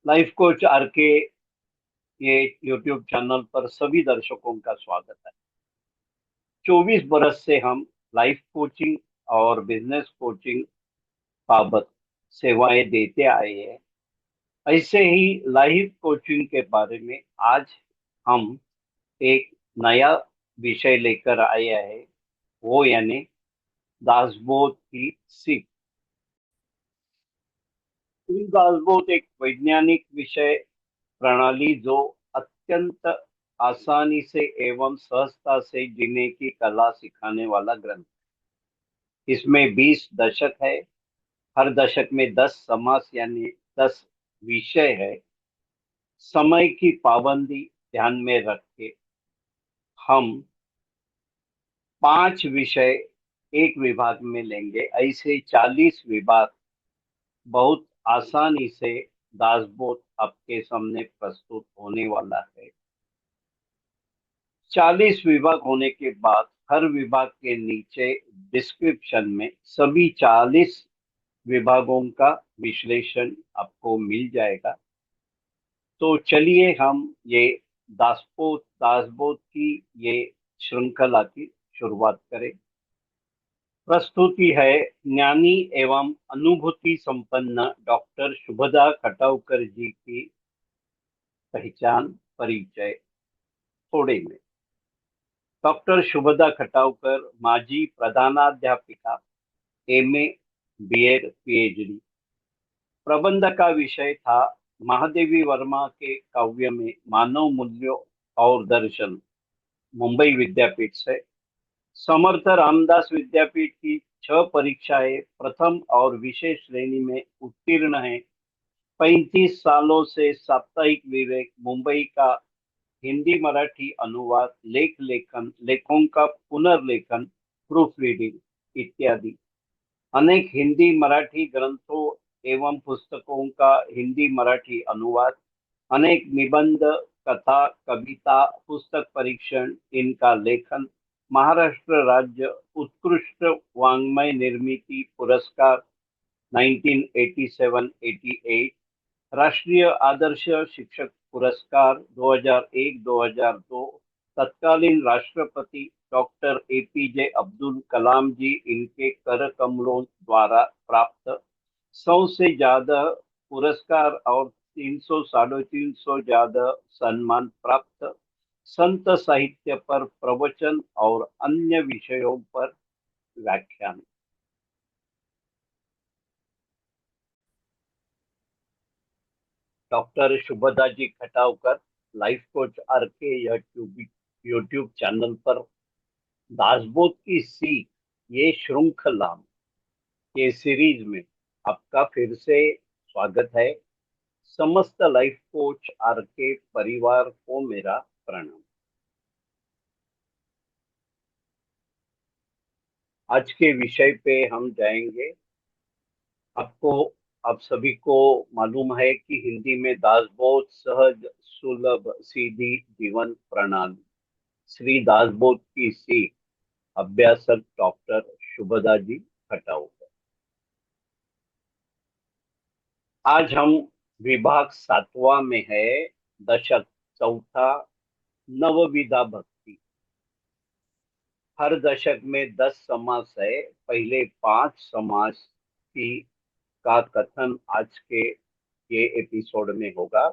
Life coach आर के ये यूट्यूब चैनल पर सभी दर्शकों का स्वागत है। 24 बरस से हम लाइफ कोचिंग और बिजनेस कोचिंग बाबत सेवाएं देते आए हैं। ऐसे ही लाइफ कोचिंग के बारे में आज हम एक नया विषय लेकर आए हैं, वो यानी दासबोध की सीख। दासबोध एक वैज्ञानिक विषय प्रणाली जो अत्यंत आसानी से एवं सहजता से जीने की कला सिखाने वाला ग्रंथ। इसमें 20 दशक है। हर दशक में 10 समास यानी 10 विषय है। समय की पाबंदी ध्यान में रख के हम 5 विषय एक विभाग में लेंगे। ऐसे 40 विभाग बहुत आसानी से दासबोध आपके सामने प्रस्तुत होने वाला है। 40 विभाग होने के बाद हर विभाग के नीचे डिस्क्रिप्शन में सभी 40 विभागों का विश्लेषण आपको मिल जाएगा। तो चलिए हम ये दासबोध दासबोध की ये श्रृंखला की शुरुआत करें। प्रस्तुति है ज्ञानी एवं अनुभूति संपन्न डॉक्टर शुभदा खटावकर जी की पहचान परिचय थोड़े में। डॉक्टर शुभदा खटावकर माजी प्रधानाध्यापिका, एमए, बीएड, पीएचडी। प्रबंध का विषय था महादेवी वर्मा के काव्य में मानव मूल्यों और दर्शन, मुंबई विद्यापीठ से। समर्थ रामदास विद्यापीठ की 6 परीक्षाएं प्रथम और विशेष श्रेणी में उत्तीर्ण है। 35 सालों से साप्ताहिक विवेक, मुंबई का हिंदी मराठी अनुवाद, लेखों का पुनर्लेखन, प्रूफ रीडिंग इत्यादि। अनेक हिंदी मराठी ग्रंथों एवं पुस्तकों का हिंदी मराठी अनुवाद, अनेक निबंध, कथा, कविता, पुस्तक परीक्षण, इनका लेखन, महाराष्ट्र राज्य उत्कृष्ट वाङ्मय निर्मिती पुरस्कार 1987-88, राष्ट्रीय आदर्श शिक्षक पुरस्कार 2001-2002, तत्कालीन राष्ट्रपति डॉक्टर एपीजे अब्दुल कलाम जी इनके कर कमलों द्वारा प्राप्त 100 से ज्यादा पुरस्कार और 300 350 ज्यादा सम्मान प्राप्त, संत साहित्य पर प्रवचन और अन्य विषयों पर व्याख्यान। Doctor Shubhada ji Khatavkar life coach आर के यूट्यूब चैनल पर दासबोध की सीख ये श्रृंखला के सीरीज में आपका फिर से स्वागत है। समस्त लाइफ कोच आर के परिवार को मेरा प्रणाम। आज के विषय पे हम जाएंगे। आपको आप सभी को मालूम है कि हिंदी में दासबोध सहज सुलभ सीधी जीवन प्रणाली श्री दासबोध की सीख अभ्यासक डॉक्टर शुभदा जी खटावकर। आज हम विभाग 7वां में है, दशक चौथा, नवविधा भक्ति। हर दशक में 10 समास है। पहले 5 समास की का कथन आज के ये एपिसोड में होगा।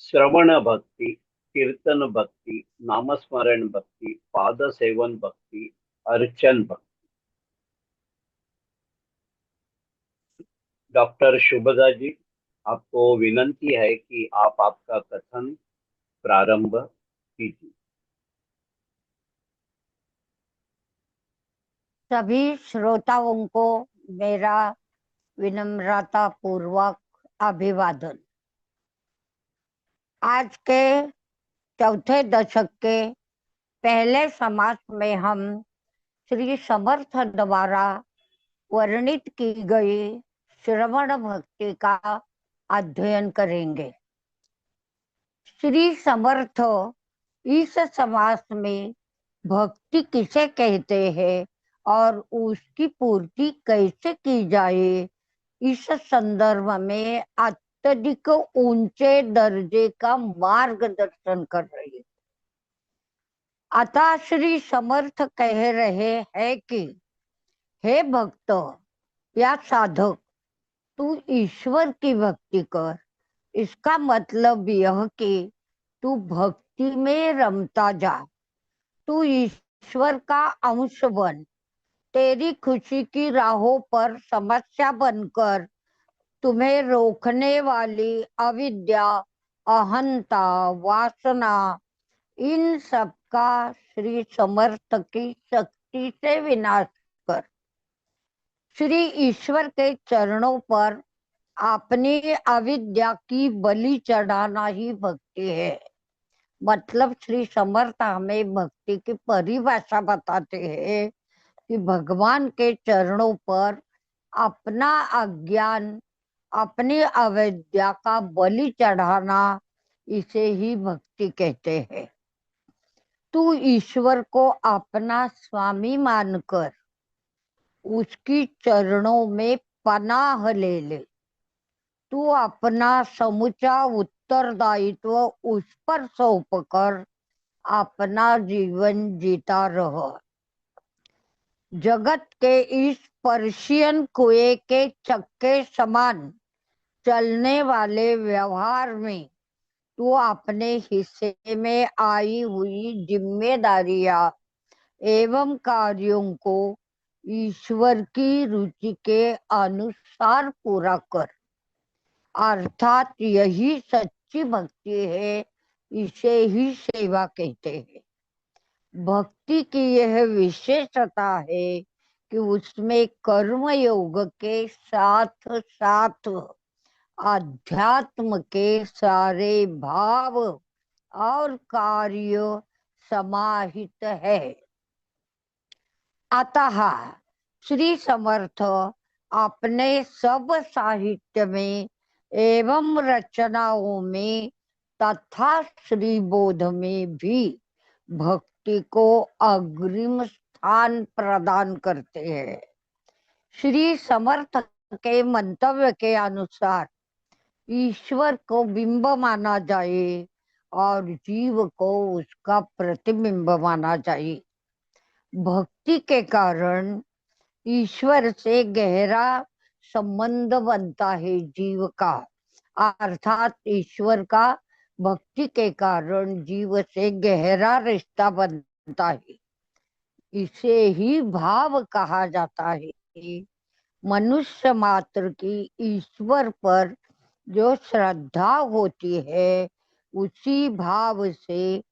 श्रवण भक्ति, कीर्तन भक्ति, नामस्मरण भक्ति, पाद सेवन भक्ति, अर्चन भक्ति। डॉक्टर शुभदा जी, आपको विनंती है कि आप आपका कथन प्रारंभ कीजिए। सभी श्रोताओं को मेरा विनम्रता पूर्वक अभिवादन। आज के चौथे दशक के पहले समास में हम श्री समर्थ द्वारा वर्णित की गई श्रवण भक्ति का अध्ययन करेंगे। श्री समर्थ इस समास में भक्ति किसे कहते हैं और उसकी पूर्ति कैसे की जाए, इस संदर्भ में अत्यधिक ऊंचे दर्जे का मार्गदर्शन कर रही है। अतः श्री समर्थ कह रहे हैं कि हे भक्त या साधक, तू ईश्वर की भक्ति कर। इसका मतलब यह कि तू भक्ति में रमता जा, तू ईश्वर का अंश बन। तेरी खुशी की राहों पर समस्या बनकर तुम्हें रोकने वाली अविद्या, अहंता, वासना, इन सब का श्री समर्थ की शक्ति से विनाश कर श्री ईश्वर के चरणों पर अपनी अविद्या की बलि चढ़ाना ही भक्ति है। मतलब श्री समर्थ हमें भक्ति की परिभाषा बताते हैं कि भगवान के चरणों पर अपना अज्ञान, अपनी अविद्या का बलि चढ़ाना, इसे ही भक्ति कहते हैं। तू ईश्वर को अपना स्वामी मानकर उसकी चरणों में पनाह ले ले। तू अपना समूचा उत्तरदायित्व उस पर सौंप कर अपना जीवन जीता रह। जगत के इस पर्शियन कुएं के चक्के समान चलने वाले व्यवहार में तू अपने हिस्से में आई हुई जिम्मेदारियां एवं कार्यों को ईश्वर की रुचि के अनुसार पूरा कर। अर्थात यही सच्ची भक्ति है, इसे ही सेवा कहते हैं। भक्ति की यह विशेषता है कि उसमें कर्म योग के साथ साथ अध्यात्म के सारे भाव और कार्य समाहित है। अतः श्री समर्थ अपने सब साहित्य में एवं रचनाओं में तथा श्री बोध में भी भक्ति को अग्रिम स्थान प्रदान करते हैं। श्री समर्थ के मंतव्य के अनुसार ईश्वर को बिंब माना जाए और जीव को उसका प्रतिबिंब माना जाए। भक्ति के कारण ईश्वर से गहरा संबंध बनता है जीव का, अर्थात ईश्वर का भक्ति के कारण जीव से गहरा रिश्ता बनता है। इसे ही भाव कहा जाता है। मनुष्य मात्र की ईश्वर पर जो श्रद्धा होती है, उसी भाव से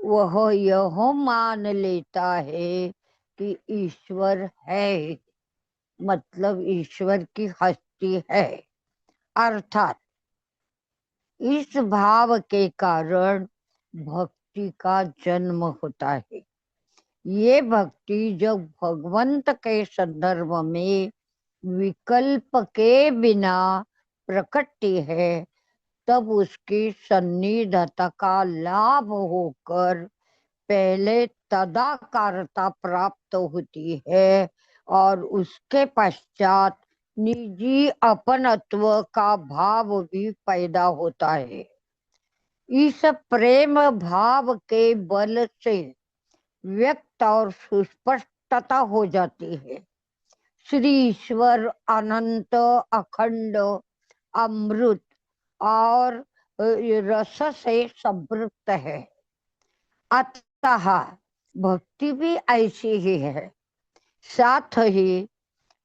वह यह मान लेता है कि ईश्वर है, मतलब ईश्वर की हस्ती है। अर्थात इस भाव के कारण भक्ति का जन्म होता है। ये भक्ति जब भगवंत के संदर्भ में विकल्प के बिना प्रकटती है, तब उसकी सन्निधता का लाभ होकर पहले तदाकारता प्राप्त होती है और उसके पश्चात निजी अपनत्व का भाव भी पैदा होता है। इस प्रेम भाव के बल से व्यक्त और सुस्पष्टता हो जाती है। श्री ईश्वर अनंत, अखंड, अमृत और रस से संपृक्त है। अतः भक्ति भी ऐसी ही है। साथ ही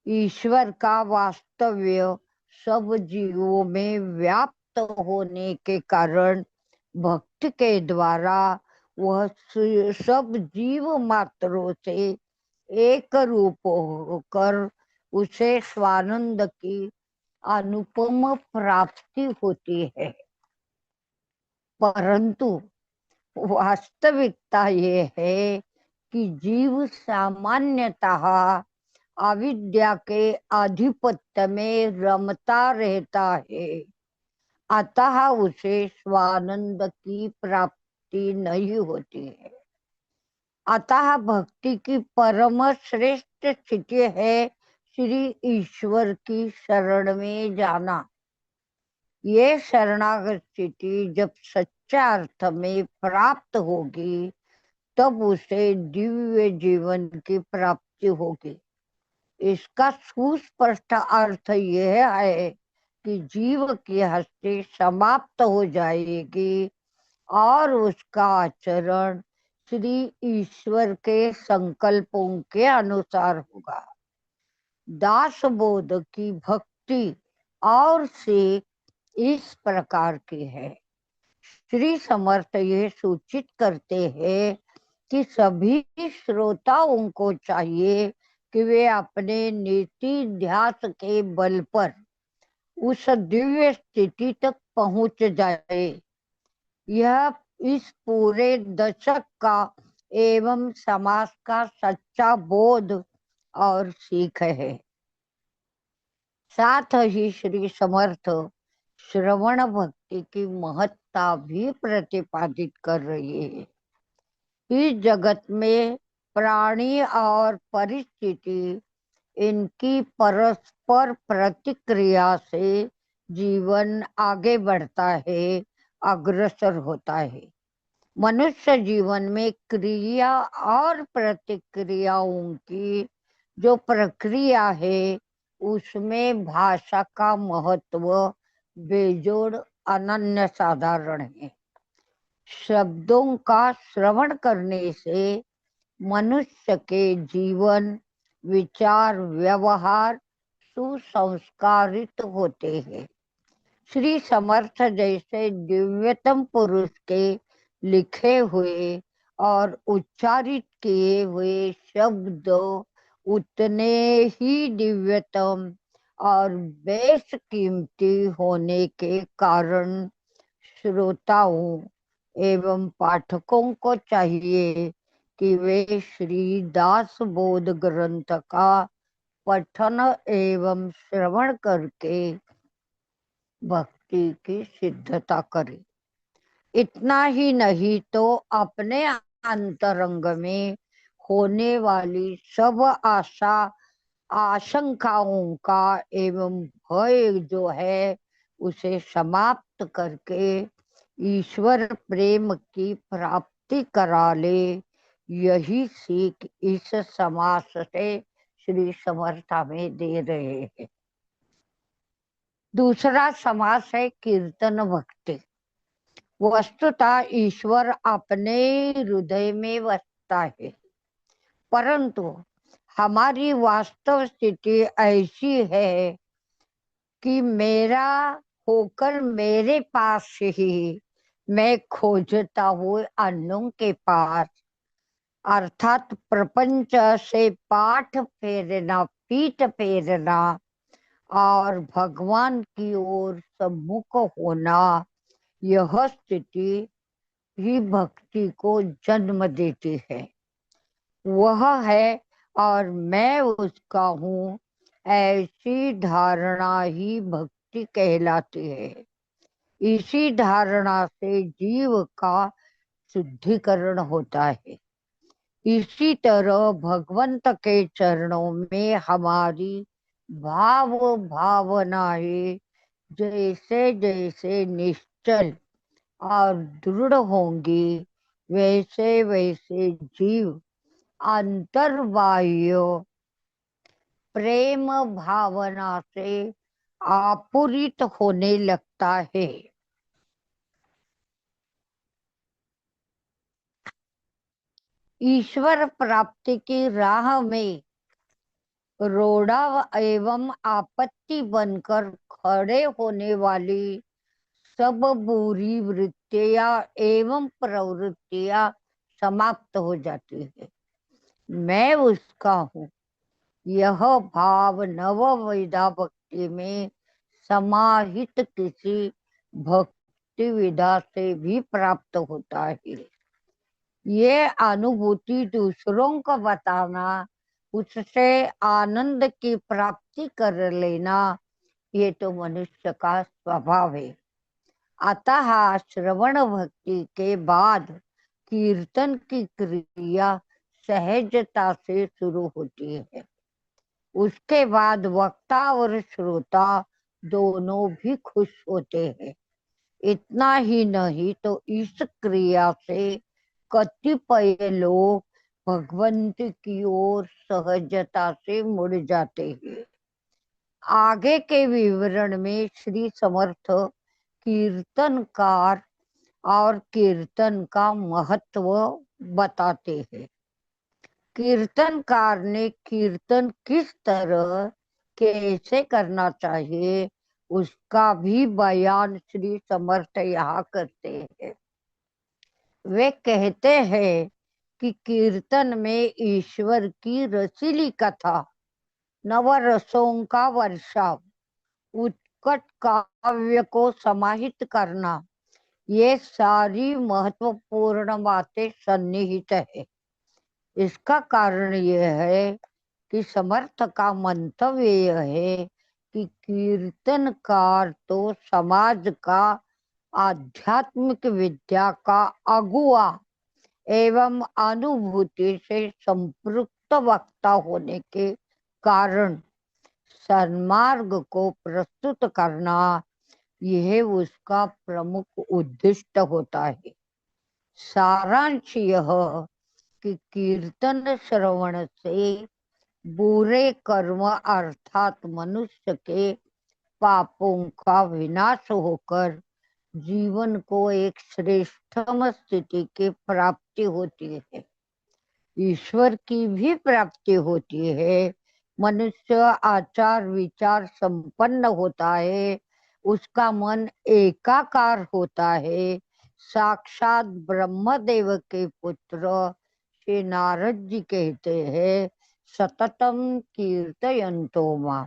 ईश्वर का वास्तव्य सब जीवों में व्याप्त होने के कारण भक्ति के द्वारा वह सब जीव मात्रों से एक रूप होकर उसे स्वानंद की अनुपम प्राप्ति होती है। परंतु वास्तविकता ये है कि जीव सामान्यतः अविद्या के आधिपत्य में रमता रहता है। अतः उसे स्वानंद की प्राप्ति नहीं होती है। अतः भक्ति की परम श्रेष्ठ स्थिति है श्री ईश्वर की शरण में जाना। ये शरणागत स्थिति जब सच्चे अर्थ में प्राप्त होगी तब उसे दिव्य जीवन की प्राप्ति होगी। इसका सुस्पष्ट अर्थ यह है कि जीव की हस्ती समाप्त हो जाएगी और उसका आचरण श्री ईश्वर के संकल्पों के अनुसार होगा। दास बोध की भक्ति और सीख इस प्रकार की है। श्री समर्थ ये सूचित करते हैं कि सभी श्रोताओं को चाहिए कि वे अपने नीति ध्यास के बल पर उस दिव्य स्थिति तक पहुंच जाए। यह इस पूरे दशक का एवं समाज का सच्चा बोध और सीख है। साथ ही श्री समर्थ श्रवण भक्ति की महत्ता भी प्रतिपादित कर रही है। इस जगत में प्राणी और परिस्थिति इनकी परस्पर प्रतिक्रिया से जीवन आगे बढ़ता है, अग्रसर होता है। मनुष्य जीवन में क्रिया और प्रतिक्रियाओं की जो प्रक्रिया है उसमें भाषा का महत्व बेजोड़ अनन्य साधारण है। शब्दों का श्रवण करने से मनुष्य के जीवन, विचार, व्यवहार सुसंस्कारित होते हैं। श्री समर्थ जैसे दिव्यतम पुरुष के लिखे हुए और उच्चारित किए हुए शब्द उतने ही दिव्यतम और बेशकीमती होने के कारण श्रोताओं एवं पाठकों को चाहिए कि वे श्री दास बोध ग्रंथ का पठन एवं श्रवण करके भक्ति की सिद्धता करें। इतना ही नहीं तो अपने अंतरंग में होने वाली सब आशंकाओं का एवं भय जो है उसे समाप्त करके ईश्वर प्रेम की प्राप्ति करा ले। यही सीख इस समास से श्री समर्था में दे रहे हैं। दूसरा समास है कीर्तन भक्ति। वस्तुतः ईश्वर अपने हृदय में वसता है, परंतु हमारी वास्तव स्थिति ऐसी है कि मेरा होकर मेरे पास ही मैं खोजता हूँ अन्यों के पास, अर्थात प्रपंच से पाठ फेरना, पीठ फेरना और भगवान की ओर सम्मुख होना, यह स्थिति ही भक्ति को जन्म देती है। वह है और मैं उसका हूँ, ऐसी धारणा ही भक्ति कहलाती है। इसी धारणा से जीव का शुद्धिकरण होता है। इसी तरह भगवंत के चरणों में हमारी भाव भावनाएं जैसे जैसे निश्चल और दृढ़ होंगी, वैसे वैसे जीव अंतर्बाह्य प्रेम भावना से आपूरित होने लगता है। ईश्वर प्राप्ति की राह में रोड़ा एवं आपत्ति बनकर खड़े होने वाली सब बुरी वृत्तियां एवं प्रवृत्तियां समाप्त हो जाती है। मैं उसका हूँ, यह भाव नव विधा भक्ति में समाहित किसी भक्ति विधा से भी प्राप्त होता है। ये अनुभूति दूसरों को बताना, उससे आनंद की प्राप्ति कर लेना, ये तो मनुष्य का स्वभाव है। अतः श्रवण भक्ति के बाद कीर्तन की क्रिया सहजता से शुरू होती है। उसके बाद वक्ता और श्रोता दोनों भी खुश होते हैं। इतना ही नहीं तो इस क्रिया से कतिपय लोग भगवंत की ओर सहजता से मुड़ जाते हैं। आगे के विवरण में श्री समर्थ कीर्तनकार और कीर्तन का महत्व बताते हैं। कीर्तनकार ने कीर्तन किस तरह कैसे करना चाहिए उसका भी बयान श्री समर्थ यहाँ करते हैं। वे कहते हैं कि कीर्तन में ईश्वर की रसीली कथा, नवरसों का वर्षाव, उत्कट काव्य को समाहित करना, ये सारी महत्वपूर्ण बातें सन्निहित है। इसका कारण यह है कि समर्थ का मंतव्य यह है कि कीर्तनकार तो समाज का आध्यात्मिक विद्या का अगुआ एवं अनुभूति से संपृक्त वक्ता होने के कारण सन्मार्ग को प्रस्तुत करना यह उसका प्रमुख उद्देश्य होता है। सारांश यह कि कीर्तन श्रवण से बुरे कर्म अर्थात मनुष्य के पापों का विनाश होकर जीवन को एक श्रेष्ठतम स्थिति की प्राप्ति होती है, ईश्वर की भी प्राप्ति होती है। मनुष्य आचार विचार संपन्न होता है, उसका मन एकाकार होता है। साक्षात ब्रह्मदेव के पुत्र श्री नारद जी कहते हैं, सततम कीर्तयन्तो मां।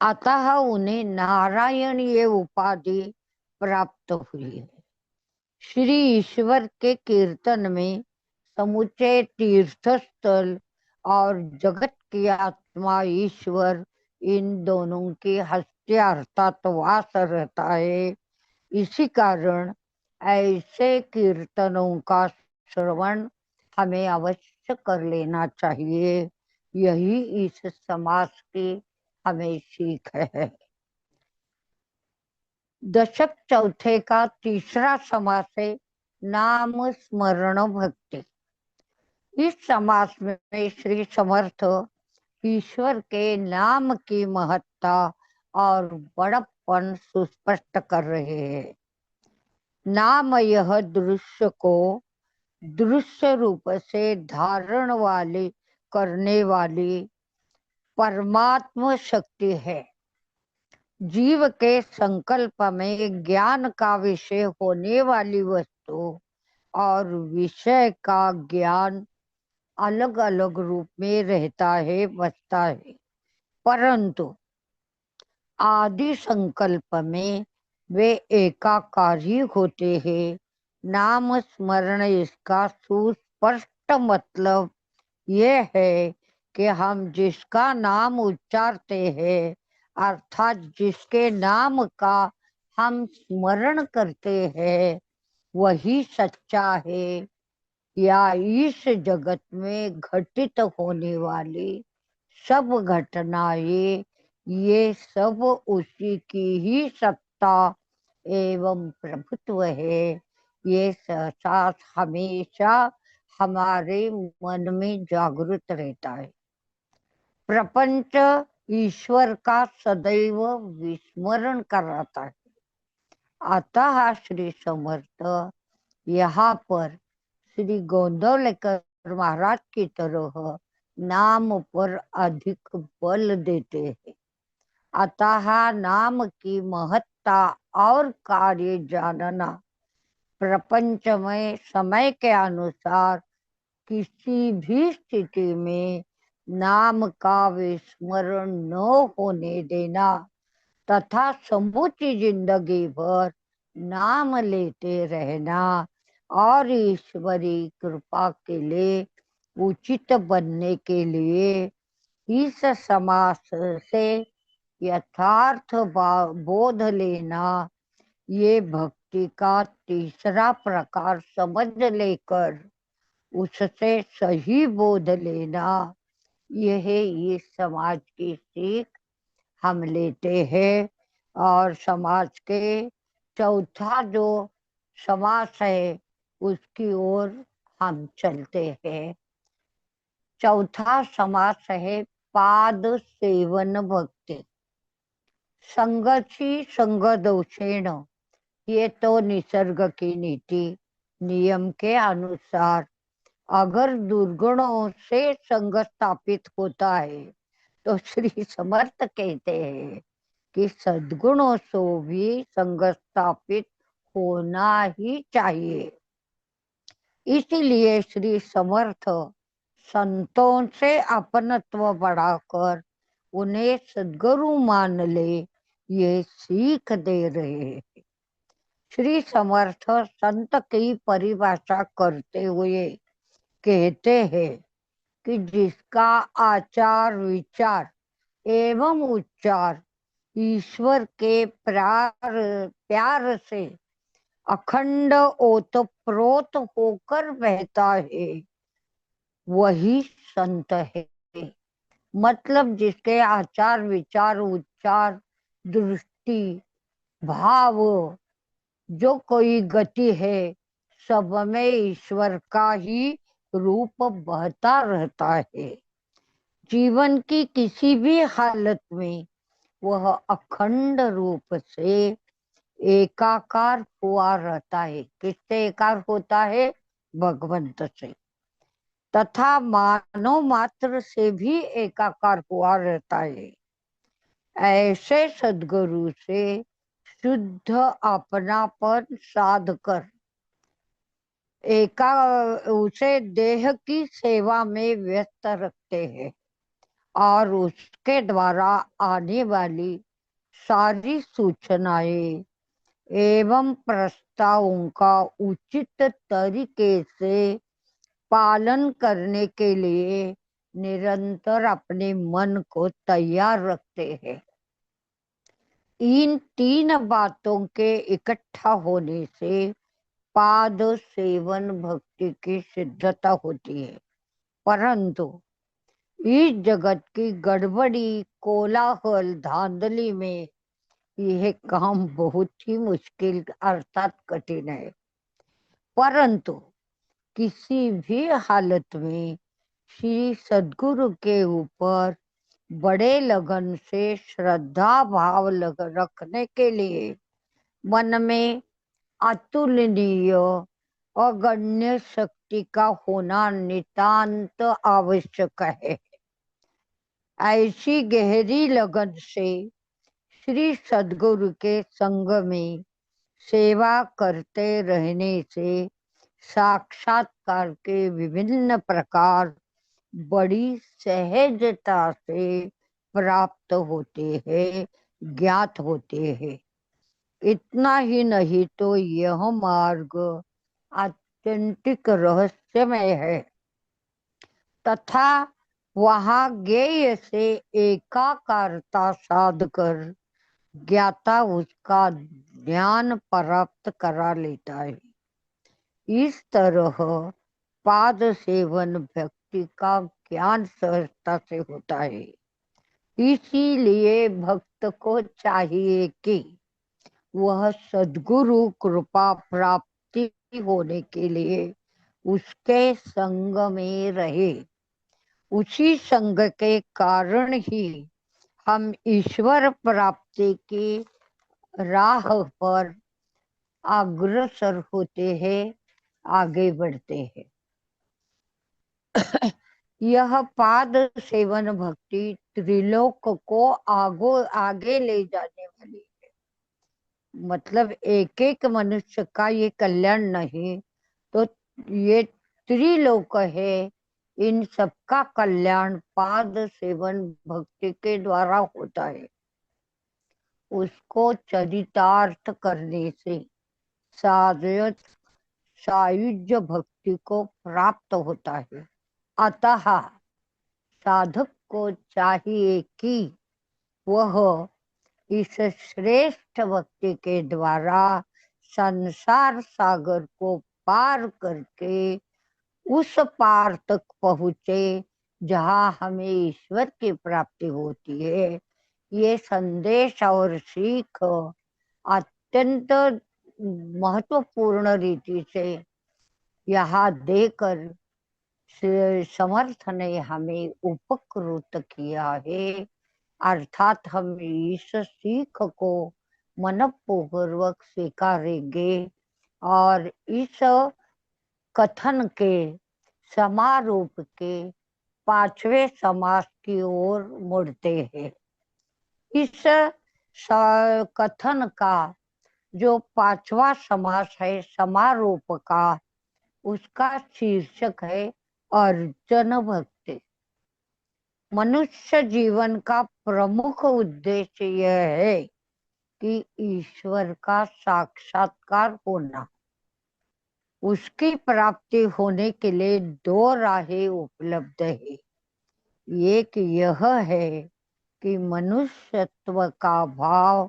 अतः उन्हें नारायण ये उपाधि प्राप्त हुई है। श्री ईश्वर के कीर्तन में समुचे तीर्थ स्थल और जगत की आत्मा ईश्वर, इन दोनों की हस्त्या अर्थात वास रहता है। इसी कारण ऐसे कीर्तनों का श्रवण हमें अवश्य कर लेना चाहिए। यही इस समाज की हमें सीख है। दशक चौथे का तीसरा समास है नाम स्मरण भक्ति। इस समास में श्री समर्थ ईश्वर के नाम की महत्ता और बड़प्पन सुस्पष्ट कर रहे हैं। नाम यह दृश्य को दृश्य रूप से धारण वाली करने वाली परमात्म शक्ति है। जीव के संकल्प में ज्ञान का विषय होने वाली वस्तु और विषय का ज्ञान अलग अलग रूप में रहता है, बसता है, परंतु आदि संकल्प में वे एकाकारी होते हैं। नाम स्मरण इसका सुस्पष्ट मतलब ये है कि हम जिसका नाम उच्चारते हैं अर्थात जिसके नाम का हम स्मरण करते हैं वही सच्चा है, या इस जगत में घटित होने वाली सब घटनाएं ये सब उसी की ही सत्ता एवं प्रभुत्व है। ये एहसास हमेशा हमारे मन में जागृत रहता है। प्रपंच ईश्वर का सदैव विस्मरण कराता है। अतः श्री समर्थ यहाँ पर श्री गोंदवलेकर महाराज की तरह नाम पर अधिक बल देते हैं। अतः नाम की महत्ता और कार्य जानना प्रपंच में समय के अनुसार किसी भी स्थिति में नाम का विस्मरण न होने देना तथा समूची जिंदगी भर नाम लेते रहना और ईश्वरी कृपा के लिए उचित बनने के लिए इस समास से यथार्थ बोध लेना, ये भक्ति का तीसरा प्रकार समझ लेकर उससे सही बोध लेना, यह इस समाज की सीख हम लेते हैं और समाज के चौथा जो समास है उसकी ओर हम चलते हैं। चौथा समास है पाद सेवन भक्ति। संगति संग दोषेण, ये तो निसर्ग की नीति नियम के अनुसार अगर दुर्गुणों से संग स्थापित होता है तो श्री समर्थ कहते हैं कि सद्गुणों से भी संग स्थापित होना ही चाहिए। इसीलिए श्री समर्थ संतों से अपनत्व बढ़ाकर उन्हें सद्गुरु मान ले ये सीख दे रहे हैं। श्री समर्थ संत की परिभाषा करते हुए कहते हैं कि जिसका आचार विचार एवं उच्चार ईश्वर के प्यार से अखंड ओतप्रोत होकर बहता है वही संत है। मतलब जिसके आचार विचार उच्चार दृष्टि भाव जो कोई गति है सब में ईश्वर का ही रूप बहता रहता है। जीवन की किसी भी हालत में वह अखंड रूप से एकाकार हुआ रहता है। किससे एकार होता है? भगवंत से। तथा मानव मात्र से भी एकाकार हुआ रहता है। ऐसे सद्गुरु से शुद्ध अपनापन साध कर उसे देह की सेवा में व्यस्त रखते हैं और उसके द्वारा आने वाली सारी सूचनाएं एवं प्रस्तावों का उचित तरीके से पालन करने के लिए निरंतर अपने मन को तैयार रखते हैं। इन तीन बातों के इकट्ठा होने से पाद सेवन भक्ति की सिद्धता होती है। परंतु इस जगत की गड़बड़ी कोलाहल धांधली में यह काम बहुत ही मुश्किल अर्थात कठिन है। परंतु किसी भी हालत में श्री सद्गुरु के ऊपर बड़े लगन से श्रद्धा भाव रखने के लिए मन में अतुलनीय अगण्य शक्ति का होना नितांत आवश्यक है। ऐसी गहरी लगन से श्री सद्गुरु के संग में सेवा करते रहने से साक्षात्कार के विभिन्न प्रकार बड़ी सहजता से प्राप्त होते हैं, ज्ञात होते हैं। इतना ही नहीं तो यह मार्ग आत्यंतिक रहस्यमय है तथा वहां ज्ञेय से एकाकारता साध कर ज्ञाता उसका ज्ञान प्राप्त करा लेता है। इस तरह पाद सेवन भक्ति का ज्ञान सहजता से होता है। इसीलिए भक्त को चाहिए कि वह सद्गुरु कृपा प्राप्ति होने के लिए उसके संग में रहे। उसी संग के कारण ही हम ईश्वर प्राप्ति की राह पर अग्रसर होते हैं, आगे बढ़ते हैं। यह पाद सेवन भक्ति त्रिलोक को आगे ले जाने वाली है। मतलब एक एक मनुष्य का ये कल्याण नहीं तो ये त्रिलोक है। इन सबका कल्याण पाद सेवन भक्ति के द्वारा होता है। उसको चरितार्थ करने से सायुज्य भक्ति को प्राप्त होता है। अतः साधक को चाहिए कि वह इस श्रेष्ठ भक्ति के द्वारा संसार सागर को पार करके उस पार तक पहुँचे जहाँ हमें ईश्वर की प्राप्ति होती है। ये संदेश और सीख अत्यंत महत्वपूर्ण रीति से यहाँ देकर समर्थ ने हमें उपकृत किया है। अर्थात हम इस सीख को मनपूर्वक स्वीकारेंगे और इस कथन के समारोप के पांचवें समास की ओर मुड़ते हैं। इस कथन का जो पांचवा समास है समारोप का, उसका शीर्षक है अर्चन भक्ति। मनुष्य जीवन का प्रमुख उद्देश्य यह है कि ईश्वर का साक्षात्कार होना। उसकी प्राप्ति होने के लिए दो राहें उपलब्ध है। एक यह है कि मनुष्यत्व का भाव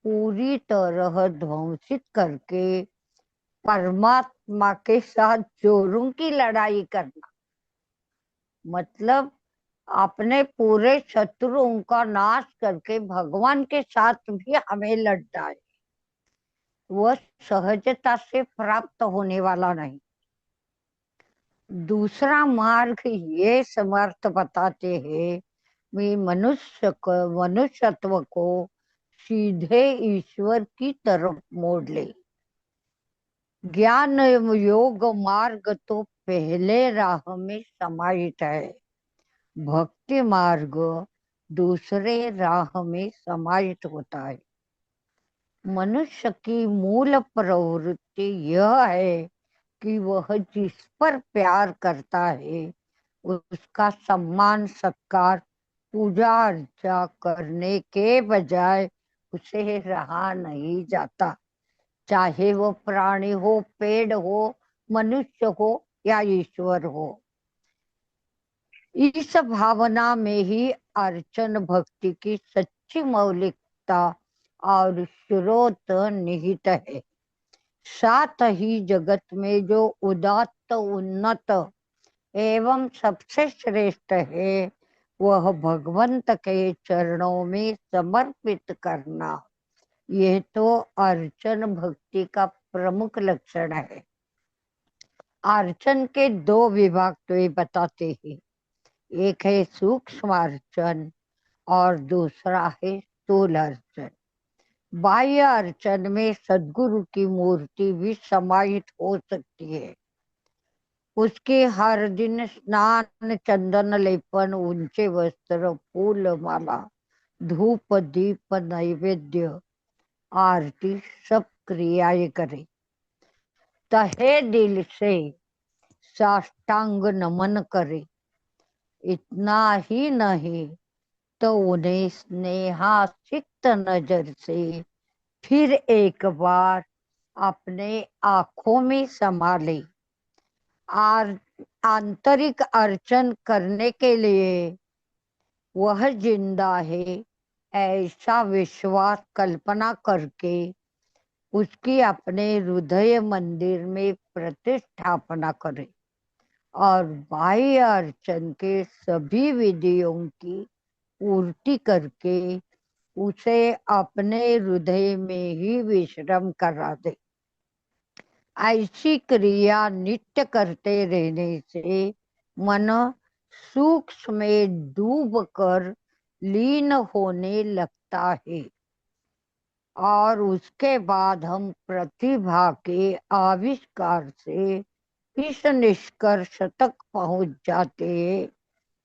पूरी तरह ध्वंसित करके परमात्मा के साथ जोरों की लड़ाई करना, मतलब अपने पूरे शत्रुओं का नाश करके भगवान के साथ भी हमें लड़ना है। वह सहजता से प्राप्त होने वाला नहीं। दूसरा मार्ग ये समर्थ बताते हैं कि मनुष्यत्व को सीधे ईश्वर की तरफ मोड़ ले। ज्ञान योग मार्ग तो पहले राह में समाहित है, भक्ति मार्ग दूसरे राह में समाहित होता है। मनुष्य की मूल प्रवृत्ति यह है कि वह जिस पर प्यार करता है उसका सम्मान सत्कार पूजा अर्चा करने के बजाय उसे रहा नहीं जाता, चाहे वो प्राणी हो, पेड़ हो, मनुष्य हो या ईश्वर हो। इस भावना में ही अर्चन भक्ति की सच्ची मौलिकता और स्रोत निहित है। साथ ही जगत में जो उदात्त उन्नत एवं सबसे श्रेष्ठ है वह भगवंत के चरणों में समर्पित करना, यह तो अर्चन भक्ति का प्रमुख लक्षण है। अर्चन के दो विभाग तो ये बताते हैं, एक है सूक्ष्म अर्चन और दूसरा है स्थूल अर्चन। बाह्य अर्चन में सद्गुरु की मूर्ति भी समाहित हो सकती है। उसके हर दिन स्नान, चंदन लेपन, ऊंचे वस्त्र, फूल माला, धूप दीप नैवेद्य आरती सब क्रियाएं करे, तहे दिल से साष्टांग नमन करे। इतना ही नहीं तो उन्हें स्नेहासिक्त नजर से फिर एक बार अपने आंखों में समा ले। आंतरिक अर्चन करने के लिए वह जिंदा है ऐसा विश्वास कल्पना करके उसकी अपने हृदय मंदिर में प्रतिष्ठापना करे और बाह्य अर्चन के सभी विधियों की पूर्ति करके उसे अपने हृदय में ही विश्राम करा दे। ऐसी क्रिया नित्य करते रहने से मन सूक्ष्म में डूब कर लीन होने लगता है और उसके बाद हम प्रतिभा के आविष्कार से इस निष्कर्ष तक पहुंच जाते हैं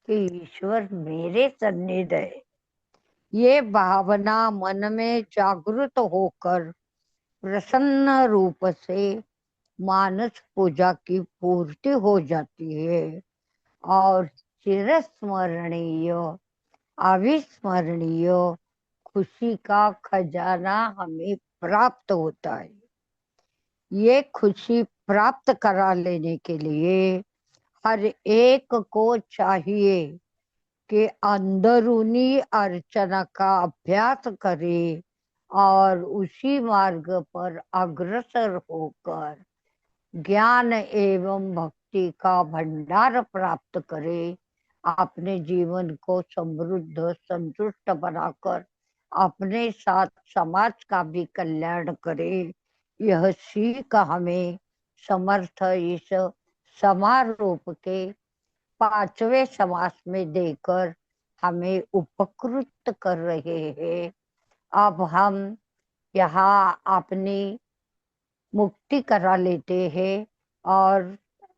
कि ईश्वर मेरे सन्निध है। ये भावना मन में जागृत होकर प्रसन्न रूप से मानस पूजा की पूर्ति हो जाती है और चिरस्मरणीय अविस्मरणीय खुशी का खजाना हमें प्राप्त होता है। ये खुशी प्राप्त करा लेने के लिए हर एक को चाहिए कि अंदरूनी अर्चना का अभ्यास करे और उसी मार्ग पर अग्रसर होकर ज्ञान एवं भक्ति का भंडार प्राप्त करे, अपने जीवन को समृद्ध संतुष्ट बनाकर अपने साथ समाज का भी कल्याण करे, यह सीख हमें समर्थ इस समारोप के 5वें समास में देकर हमें उपकृत कर रहे हैं। अब हम यहाँ अपनी मुक्ति करा लेते हैं और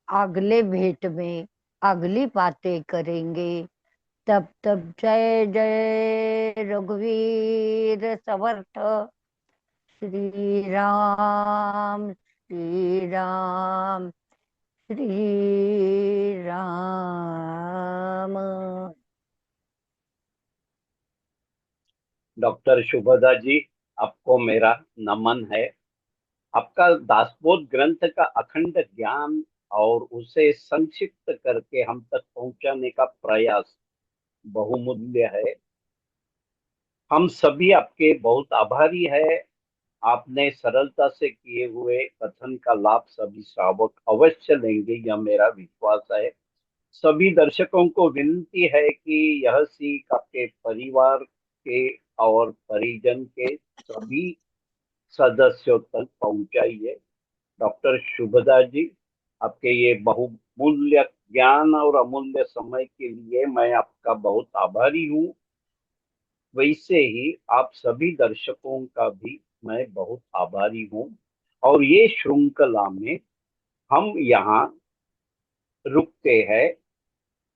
अगले भेंट में अगली बातें करेंगे। तब तब जय जय रघुवीर समर्थ। श्री राम श्री राम श्री राम। डॉक्टर शुभदा जी, आपको मेरा नमन है। आपका दासबोध ग्रंथ का अखंड ज्ञान और उसे संक्षिप्त करके हम तक पहुंचाने का प्रयास बहुमूल्य है। हम सभी आपके बहुत आभारी है। आपने सरलता से किए हुए कथन का लाभ सभी श्रावक अवश्य लेंगे, यह मेरा विश्वास है। सभी दर्शकों को विनती है कि यह सीख आपके परिवार के और परिजन के सभी सदस्यों तक पहुंचाइए। डॉक्टर शुभदा जी, आपके ये बहुमूल्य ज्ञान और अमूल्य समय के लिए मैं आपका बहुत आभारी हूँ। वैसे ही आप सभी दर्शकों का भी मैं बहुत आभारी हूँ। और ये श्रृंखला में हम यहाँ रुकते हैं।